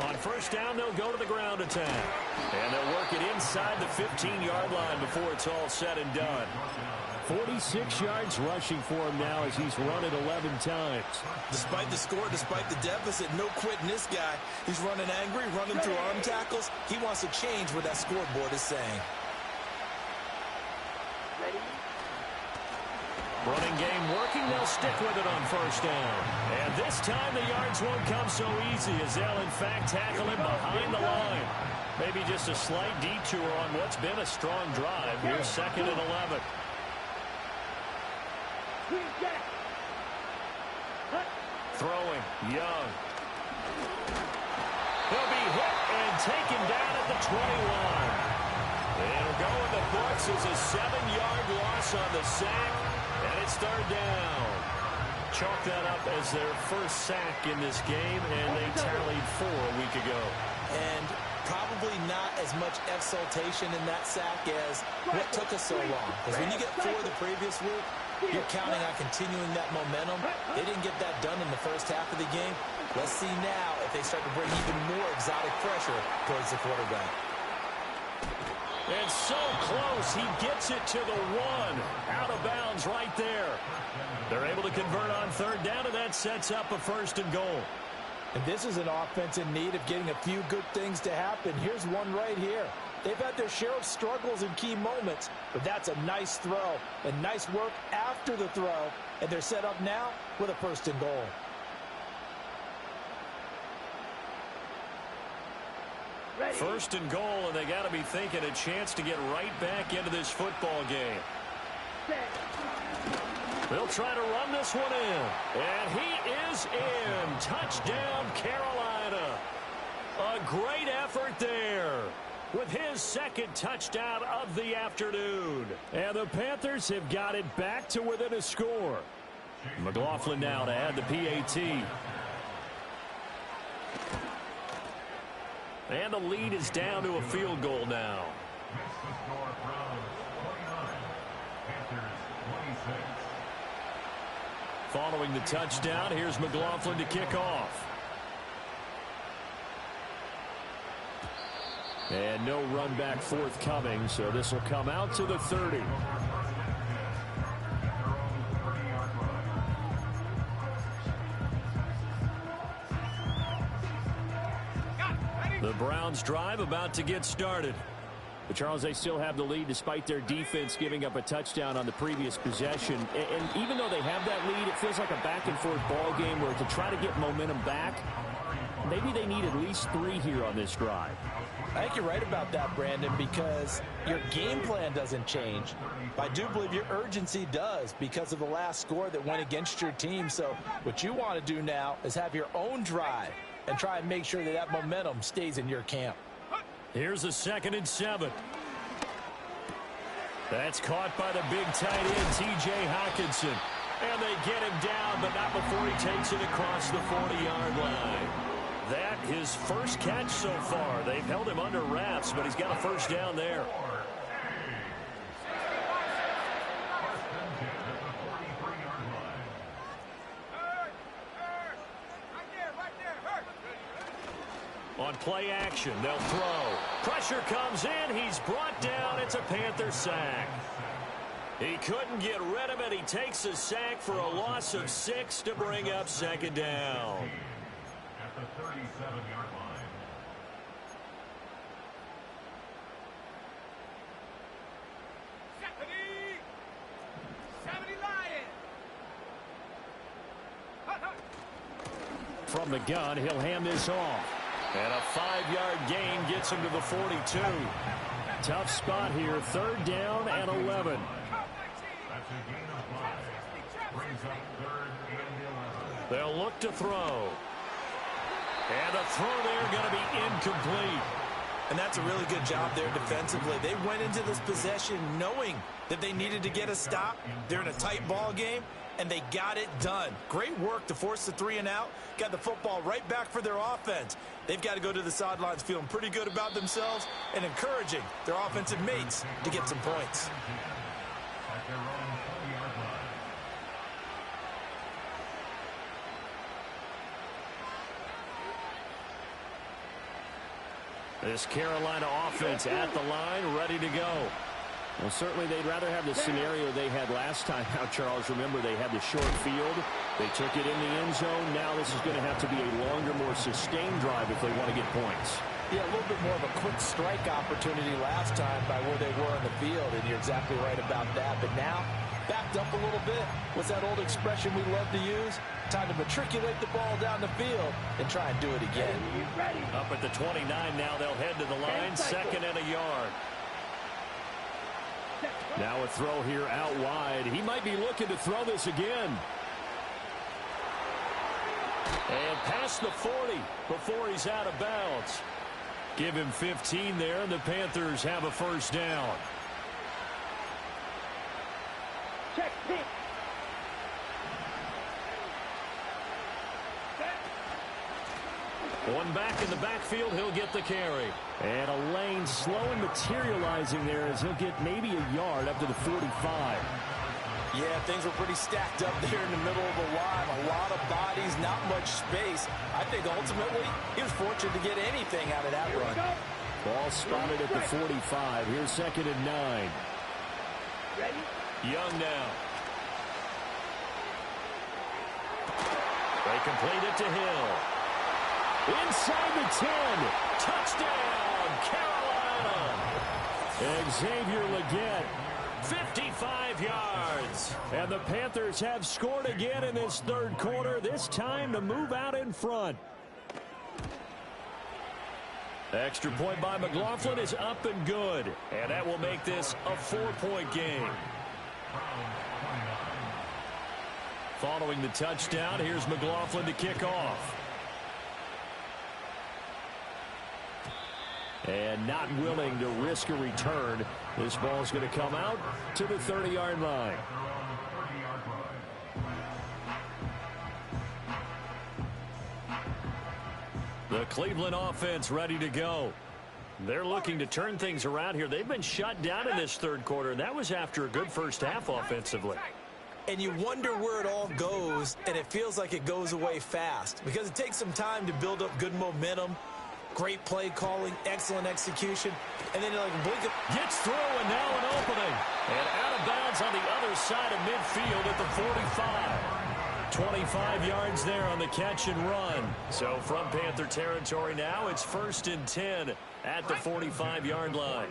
S1: On first down, they'll go to the ground attack. And they'll work it inside the 15-yard line before it's all said and done.
S5: 46 yards rushing for him now as he's run it 11 times.
S3: Despite the score, despite the deficit, no quitting this guy. He's running angry, running through arm tackles. He wants to change what that scoreboard is saying.
S1: Running game working. They'll stick with it on first down. And this time the yards won't come so easy as they'll, in fact, tackle him behind the line. Maybe just a slight detour on what's been a strong drive. Here's 2nd and 11. Throwing. Young. He'll be hit and taken down at the 21. It'll go in the books as a 7-yard loss on the sack. And it's third down. Chalk that up as their first sack in this game, and they tallied 4 a week ago.
S3: And probably not as much exultation in that sack as what took us so long. Because when you get 4 the previous week, you're counting on continuing that momentum. They didn't get that done in the first half of the game. Let's see now if they start to bring even more exotic pressure towards the quarterback.
S1: And so close, he gets it to the 1. Out of bounds right there. They're able to convert on third down, and that sets up a 1st and goal.
S3: And this is an offense in need of getting a few good things to happen. Here's one right here. They've had their share of struggles in key moments, but that's a nice throw and nice work after the throw. And they're set up now with a 1st and goal.
S2: Ready.
S1: 1st and goal, and they got to be thinking a chance to get right back into this football game. They'll try to run this one in. And he is in. Touchdown, Carolina. A great effort there with his 2nd touchdown of the afternoon. And the Panthers have got it back to within a score. McLaughlin now to add the PAT. And the lead is down to a field goal now. Following the touchdown, here's McLaughlin to kick off. And no run back forthcoming, so this will come out to the 30. The Browns drive about to get started.
S5: But Charles, they still have the lead despite their defense giving up a touchdown on the previous possession. And even though they have that lead, it feels like a back-and-forth ball game where to try to get momentum back, maybe they need at least 3 here on this drive.
S3: I think you're right about that, Brandon, because your game plan doesn't change. I do believe your urgency does because of the last score that went against your team. So what you want to do now is have your own drive and try and make sure that that momentum stays in your camp.
S1: Here's a 2nd and 7. That's caught by the big tight end, T.J. Hockenson. And they get him down, but not before he takes it across the 40-yard line. That his first catch so far. They've held him under wraps, but he's got a first down there. On play action, they'll throw. Pressure comes in. He's brought down. It's a Panther sack. He couldn't get rid of it. He takes a sack for a loss of 6 to bring up 2nd down.
S4: At the 37-yard line.
S5: From the gun, he'll hand this off.
S1: And a 5-yard gain gets him to the 42.
S5: Tough spot here. 3rd down and 11.
S4: That's a gain of 5. Brings up 3rd and 11.
S1: They'll look to throw. And a throw there going to be incomplete.
S3: And that's a really good job there defensively. They went into this possession knowing that they needed to get a stop. They're in a tight ball game, and they got it done. Great work to force the 3 and out. Got the football right back for their offense. They've got to go to the sidelines feeling pretty good about themselves and encouraging their offensive mates to get some points.
S4: At their own 20-yard line.
S1: This Carolina offense at the line, ready to go.
S5: Well, certainly they'd rather have the scenario they had last time out, Charles. Remember, they had the short field. They took it in the end zone. Now this is going to have to be a longer, more sustained drive if they want to get points.
S3: Yeah, a little bit more of a quick strike opportunity last time by where they were on the field, and you're exactly right about that. But now, backed up a little bit. What's that old expression we love to use? Time to matriculate the ball down the field and try and do it again.
S1: Up at the 29 now, they'll head to the line, 2nd and a yard.
S5: Now a throw here out wide. He might be looking to throw this again.
S1: And past the 40 before he's out of bounds. Give him 15 there, and the Panthers have a first down.
S2: Check, pick.
S1: One back in the backfield, he'll get the carry.
S5: And a lane slow and materializing there as he'll get maybe a yard up to the 45.
S3: Yeah, things were pretty stacked up there in the middle of the line. A lot of bodies, not much space. I think ultimately he was fortunate to get anything out of that run.
S5: Ball spotted at the 45. Here's 2nd and 9.
S2: Ready?
S1: Young now. They complete it to Hill.
S5: Inside the 10.
S1: Touchdown, Carolina.
S5: Xavier Legette.
S1: 55 yards.
S5: And the Panthers have scored again in this 3rd quarter, this time to move out in front.
S1: Extra point by McLaughlin is up and good. And that will make this a 4-point game. Following the touchdown, here's McLaughlin to kick off.
S5: And not willing to risk a return. This ball's going to come out to the 30-yard line.
S1: The Cleveland offense ready to go. They're looking to turn things around here. They've been shut down in this 3rd quarter, and that was after a good first half offensively.
S3: And you wonder where it all goes, and it feels like it goes away fast because it takes some time to build up good momentum, great play calling, excellent execution, and then you're like, blink it.
S1: Gets through, and now an opening. And out of bounds on the other side of midfield at the 45. 25 yards there on the catch and run. So from Panther territory now, it's 1st and 10 at the 45-yard line.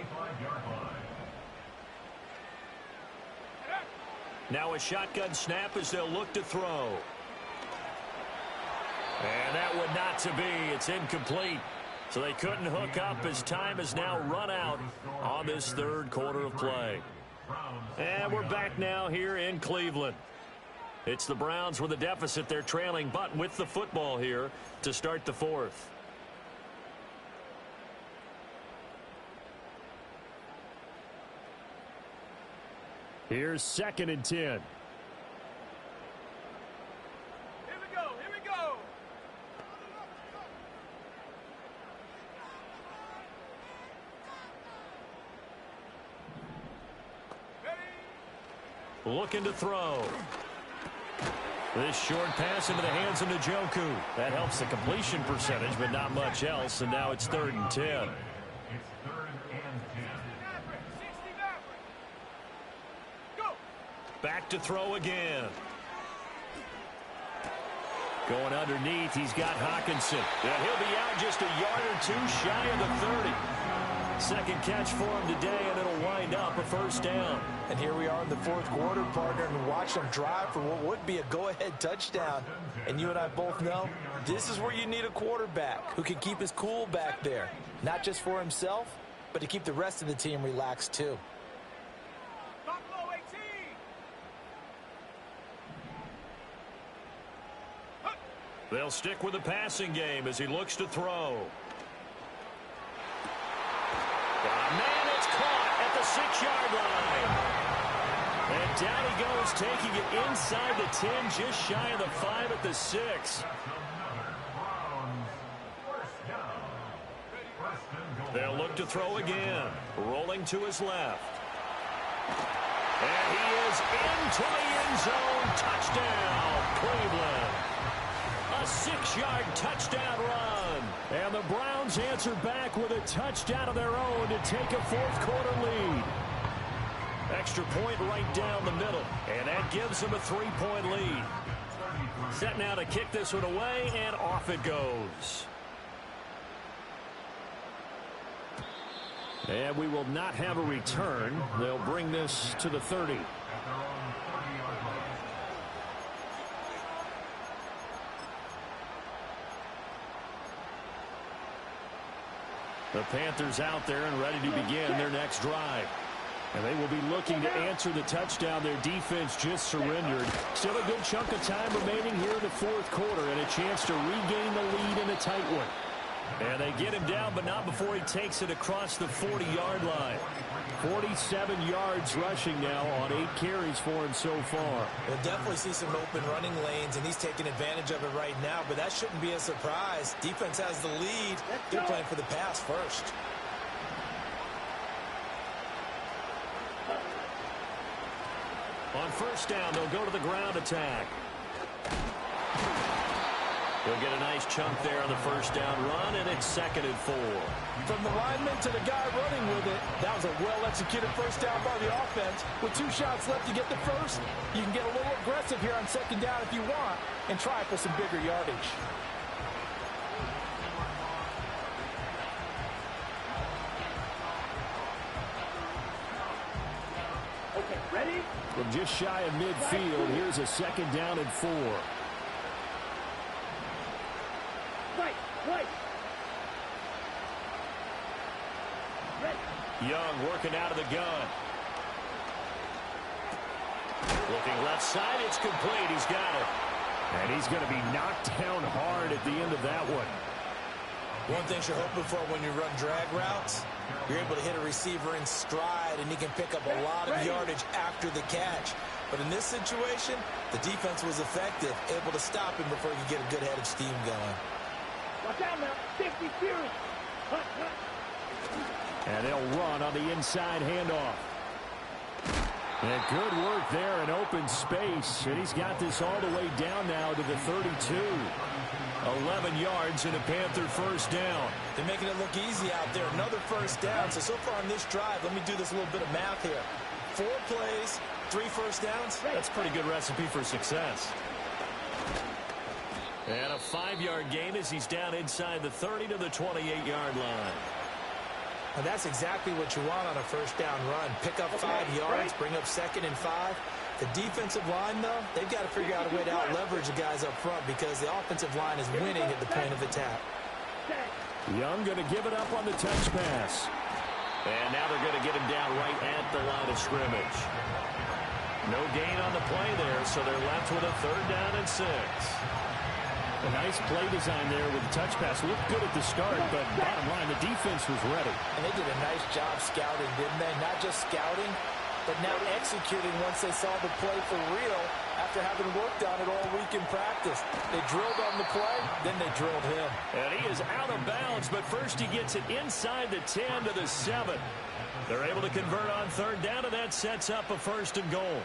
S1: Now a shotgun snap as they'll look to throw. And that would not to be. It's incomplete. So they couldn't hook up as time has now run out on this 3rd quarter of play. And we're back now here in Cleveland. It's the Browns with a deficit. They're trailing, but with the football here to start the 4th.
S5: Here's 2nd and 10.
S2: Here we go. Here we go.
S1: Looking to throw. This short pass into the hands of Njoku. That helps the completion percentage, but not much else. And now it's 3rd and 10.
S4: It's 3rd and 10.
S2: Go.
S1: Back to throw again. Going underneath, he's got Hawkinson. And he'll be out just a yard or two shy of the 30. Second catch for him today, and it'll wind up a 1st down.
S3: And here we are in the 4th quarter, partner, and watch them drive for what would be a go-ahead touchdown. And you and I both know this is where you need a quarterback who can keep his cool back there. Not just for himself, but to keep the rest of the team relaxed too.
S2: Buffalo 18.
S1: They'll stick with the passing game as he looks to throw. Man, it's caught at the 6-yard line. And down he goes, taking it inside the 10, just shy of the 5 at the 6. They'll look to throw again. Rolling to his left. And he is into the end zone. Touchdown, Cleveland. A 6-yard touchdown run. And the Browns answer back with a touchdown of their own to take a 4th quarter lead. Extra point right down the middle. And that gives them a 3-point lead. Set now to kick this one away, and off it goes.
S5: And we will not have a return. They'll bring this to the 30. The Panthers out there and ready to begin their next drive. And they will be looking to answer the touchdown their defense just surrendered. Still a good chunk of time remaining here in the 4th quarter and a chance to regain the lead in a tight one. And they get him down, but not before he takes it across the 40-yard line. 47 yards rushing now on 8 carries for him so far.
S3: We'll definitely see some open running lanes, and he's taking advantage of it right now, but that shouldn't be a surprise. Defense has the lead. They're playing for the pass first.
S1: On 1st down, they'll go to the ground attack. He'll get a nice chunk there on the 1st down run, and it's 2nd and 4.
S3: From the lineman to the guy running with it, that was a well-executed 1st down by the offense. With 2 shots left to get the first, you can get a little aggressive here on 2nd down if you want and try for some bigger yardage.
S2: Okay, ready?
S5: From just shy of midfield, here's a 2nd down and 4.
S2: Right.
S1: Young working out of the gun. Looking left side, it's complete. He's got it.
S5: And he's going to be knocked down hard at the end of that one.
S3: One thing you're hoping for when you run drag routes, you're able to hit a receiver in stride, and he can pick up a lot of yardage after the catch. But in this situation, the defense was effective, able to stop him before he could get a good head of steam going.
S2: Watch out now. 50 series.
S5: And they'll run on the inside handoff. And good work there in open space. And he's got this all the way down now to the 32. 11 yards and a Panther 1st down.
S3: They're making it look easy out there. Another 1st down. So far on this drive, let me do this little bit of math here. 4 plays, 3 1st downs.
S1: That's a pretty good recipe for success. And a 5-yard gain as he's down inside the 30 to the 28-yard line.
S3: And that's exactly what you want on a 1st down run. Pick up 5 yards, bring up 2nd and 5. The defensive line, though, they've got to figure out a way to out-leverage the guys up front because the offensive line is winning at the point of attack.
S5: Young going to give it up on the touch pass.
S1: And now they're going to get him down right at the line of scrimmage. No gain on the play there, so they're left with a 3rd down and 6.
S5: A nice play design there with the touch pass. Looked good at the start, but bottom line, the defense was ready.
S3: And they did a nice job scouting, didn't they? Not just scouting, but now executing once they saw the play for real after having worked on it all week in practice. They drilled on the play, then they drilled him.
S1: And he is out of bounds, but first he gets it inside the 10 to the 7. They're able to convert on third down, and that sets up a 1st and goal.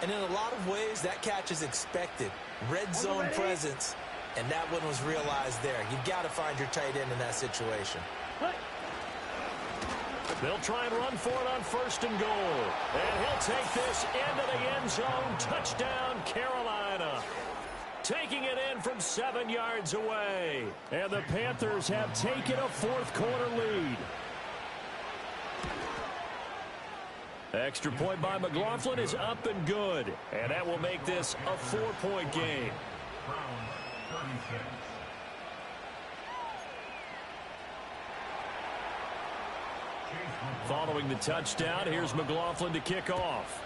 S3: And in a lot of ways, that catch is expected. Red zone presence, and that one was realized there. You've got to find your tight end in that situation.
S1: They'll try and run for it on 1st and goal. And he'll take this into the end zone. Touchdown, Carolina. Taking it in from 7 yards away. And the Panthers have taken a 4th quarter lead. Extra point by McLaughlin is up and good. And that will make this a 4-point game. Following the touchdown, here's McLaughlin to kick off.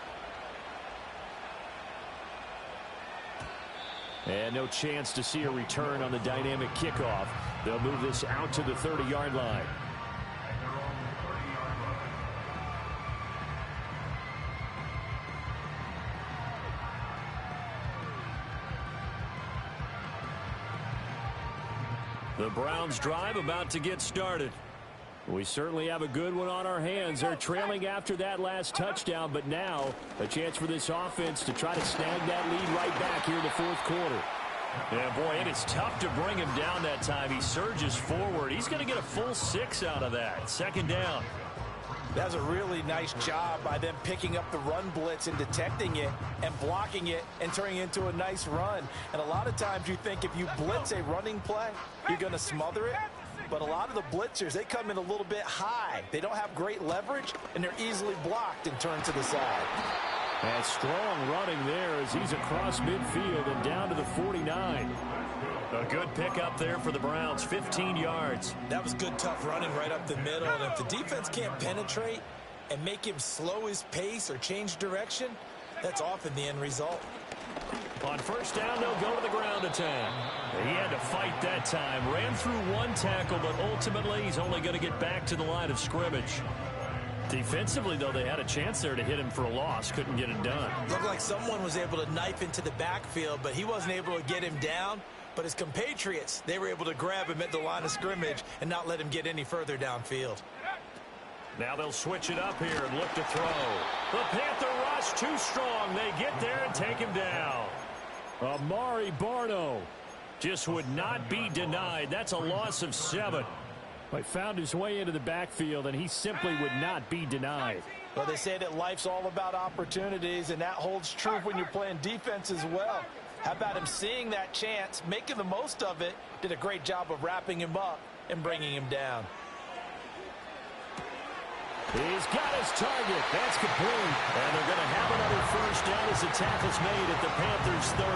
S1: And no chance to see a return on the dynamic kickoff. They'll move this out to the 30-yard line. The Browns drive about to get started. We certainly have a good one on our hands. They're trailing after that last touchdown, but now a chance for this offense to try to snag that lead right back here in the 4th quarter. Yeah, boy, it is tough to bring him down that time. He surges forward. He's going to get a full 6 out of that. 2nd down.
S3: That's a really nice job by them picking up the run blitz and detecting it and blocking it and turning it into a nice run. And a lot of times you think if you blitz a running play, you're going to smother it. But a lot of the blitzers, they come in a little bit high. They don't have great leverage, and they're easily blocked and turned to the side.
S5: And strong running there as he's across midfield and down to the 49.
S1: A good pickup there for the Browns, 15 yards.
S3: That was good, tough running right up the middle. And if the defense can't penetrate and make him slow his pace or change direction, that's often the end result.
S1: On 1st down, they'll go to the ground attack. He had to fight that time. Ran through 1 tackle, but ultimately he's only going to get back to the line of scrimmage. Defensively, though, they had a chance there to hit him for a loss. Couldn't get it done.
S3: Looked like someone was able to knife into the backfield, but he wasn't able to get him down. But his compatriots, they were able to grab him at the line of scrimmage and not let him get any further downfield.
S1: Now they'll switch it up here and look to throw. The Panther rush too strong. They get there and take him down.
S5: Amari Barno
S1: just would not be denied. That's a loss of 7.
S5: He found his way into the backfield, and he simply would not be denied.
S3: Well, they say that life's all about opportunities, and that holds true when you're playing defense as well. How about him seeing that chance, making the most of it, did a great job of wrapping him up and bringing him down.
S5: He's got his target. That's complete.
S1: And they're going to have another 1st down as the tackle's made at the Panthers' 30.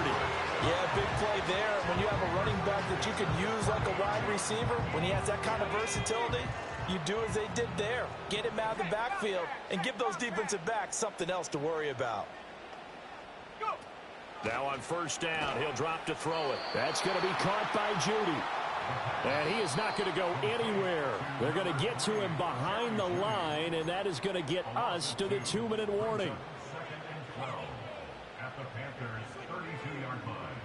S3: Yeah, big play there. When you have a running back that you could use like a wide receiver, when he has that kind of versatility, you do as they did there. Get him out of the backfield and give those defensive backs something else to worry about.
S1: Now on 1st down, he'll drop to throw it.
S5: That's going to be caught by Judy. And he is not going to go anywhere. They're going to get to him behind the line, and that is going to get us to the 2-minute warning.
S4: At the Panthers' 32-yard line.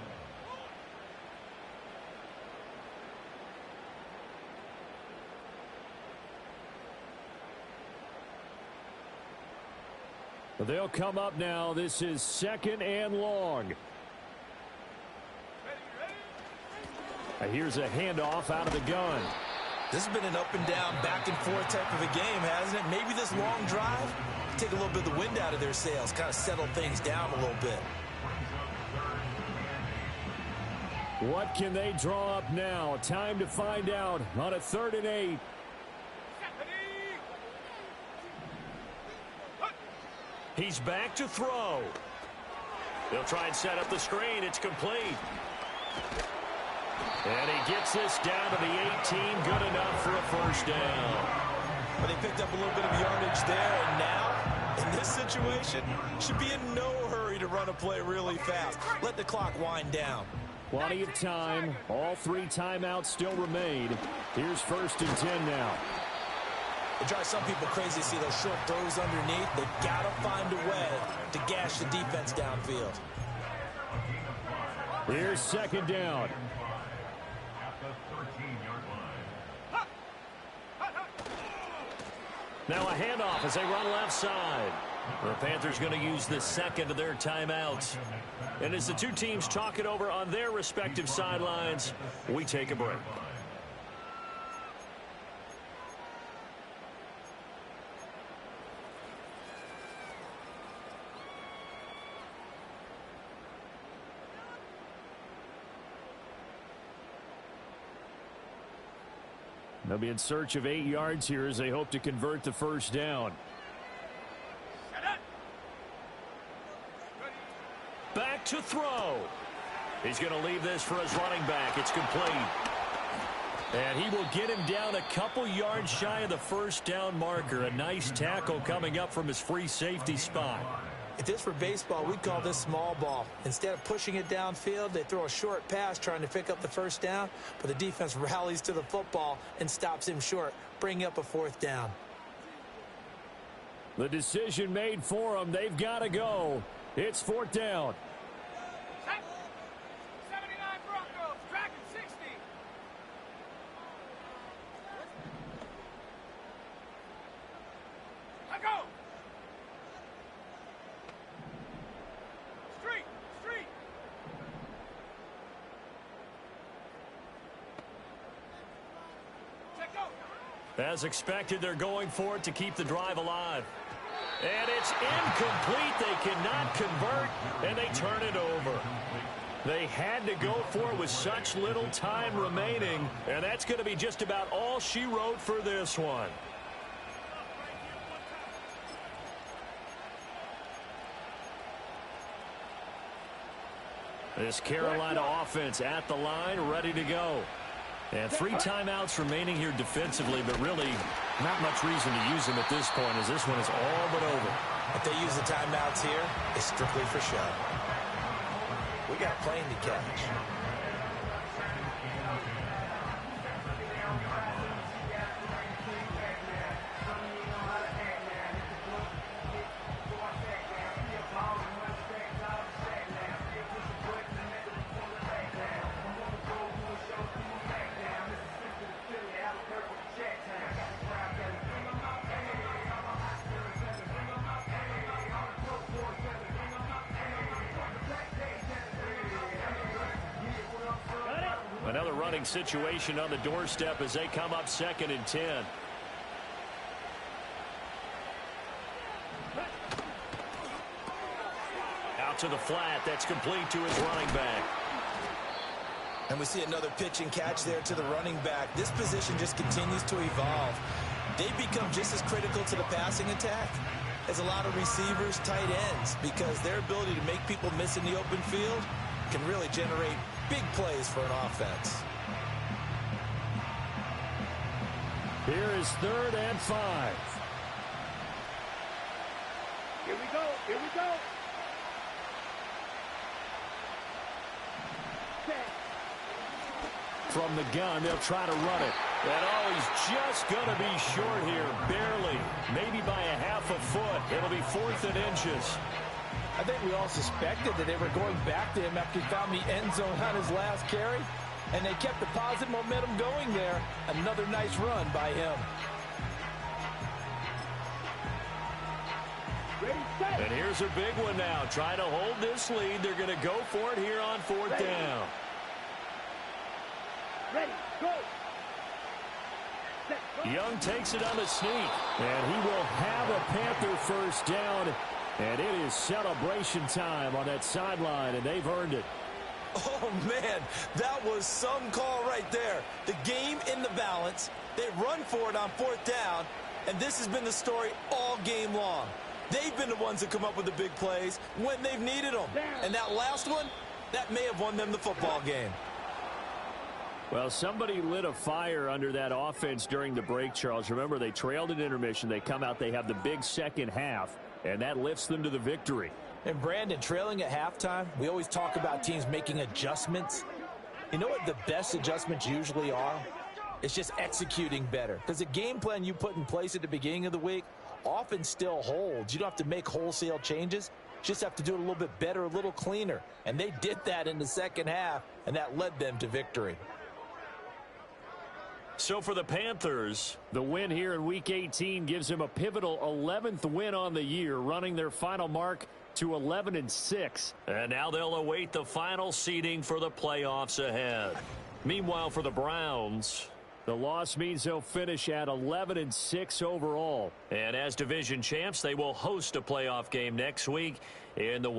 S5: They'll come up now. This is 2nd and long. Here's a handoff out of the gun.
S3: This has been an up and down, back and forth type of a game, hasn't it? Maybe this long drive, take a little bit of the wind out of their sails, kind of settle things down a little bit.
S5: What can they draw up now? Time to find out on a 3rd and 8.
S1: He's back to throw. They'll try and set up the screen. It's complete. And he gets this down to the 18. Good enough for a 1st down.
S3: But they picked up a little bit of yardage there, and now, in this situation, should be in no hurry to run a play really fast. Let the clock wind down.
S5: Plenty of time. All 3 timeouts still remain. Here's 1st and 10 now.
S3: It drives some people crazy to see those short throws underneath. They got to find a way to gash the defense downfield.
S5: Here's second down.
S4: At the 13-yard line.
S1: Now a handoff as they run left side. The Panthers going to use the second of their timeouts. And as the two teams talk it over on their respective sidelines, we take a break.
S5: They'll be in search of 8 yards here as they hope to convert the first down.
S1: Back to throw. He's going to leave this for his running back. It's complete. And he will get him down a couple yards shy of the first down marker. A nice tackle coming up from his free safety spot.
S3: If this were baseball, we'd call this small ball. Instead of pushing it downfield, they throw a short pass trying to pick up the first down, but the defense rallies to the football and stops him short, bringing up a fourth down.
S5: The decision made for them. They've got to go. It's fourth down.
S2: 79 Broncos, tracking 60. Let go. Street. Check go.
S1: As expected, they're going for it to keep the drive alive. And it's incomplete. They cannot convert, and they turn it over. They had to go for it with such little time remaining, and that's going to be just about all she wrote for this one. This Carolina offense at the line, ready to go. And 3 timeouts remaining here defensively, but really not much reason to use them at this point as this one is all but over.
S3: If they use the timeouts here, it's strictly for show. We got a plane to catch.
S1: Another running situation on the doorstep as they come up 2nd and 10. Out to the flat. That's complete to his running back.
S3: And we see another pitch and catch there to the running back. This position just continues to evolve. They become just as critical to the passing attack as a lot of receivers, tight ends, because their ability to make people miss in the open field can really generate big plays for an offense.
S5: Here is 3rd and 5.
S2: Here we go.
S5: From the gun, they'll try to run it.
S1: And oh, he's just going to be short here, barely, maybe by a half a foot. It'll be 4th and inches.
S3: I think we all suspected that they were going back to him after he found the end zone on his last carry, and they kept the positive momentum going there. Another nice run by him.
S1: And here's a big one now. Trying to hold this lead. They're going to go for it here on 4th down.
S2: Ready, go.
S1: Young takes it on the sneak.
S5: And he will have a Panther first down. And it is celebration time on that sideline, and they've earned it.
S3: Oh, man, that was some call right there. The game in the balance. They run for it on 4th down, and this has been the story all game long. They've been the ones that come up with the big plays when they've needed them. And that last one, that may have won them the football game.
S5: Well, somebody lit a fire under that offense during the break, Charles. Remember, they trailed at intermission. They come out, they have the big second half, and that lifts them to the victory.
S3: And, Brandon, trailing at halftime, we always talk about teams making adjustments. You know what the best adjustments usually are? It's just executing better. Because the game plan you put in place at the beginning of the week often still holds. You don't have to make wholesale changes. Just have to do it a little bit better, a little cleaner. And they did that in the second half, and that led them to victory.
S1: So for the Panthers,
S5: the win here in Week 18 gives them a pivotal 11th win on the year, running their final mark to 11-6.
S1: And now they'll await the final seeding for the playoffs ahead. Meanwhile, for the Browns,
S5: the loss means they'll finish at 11-6 overall.
S1: And as division champs, they will host a playoff game next week in the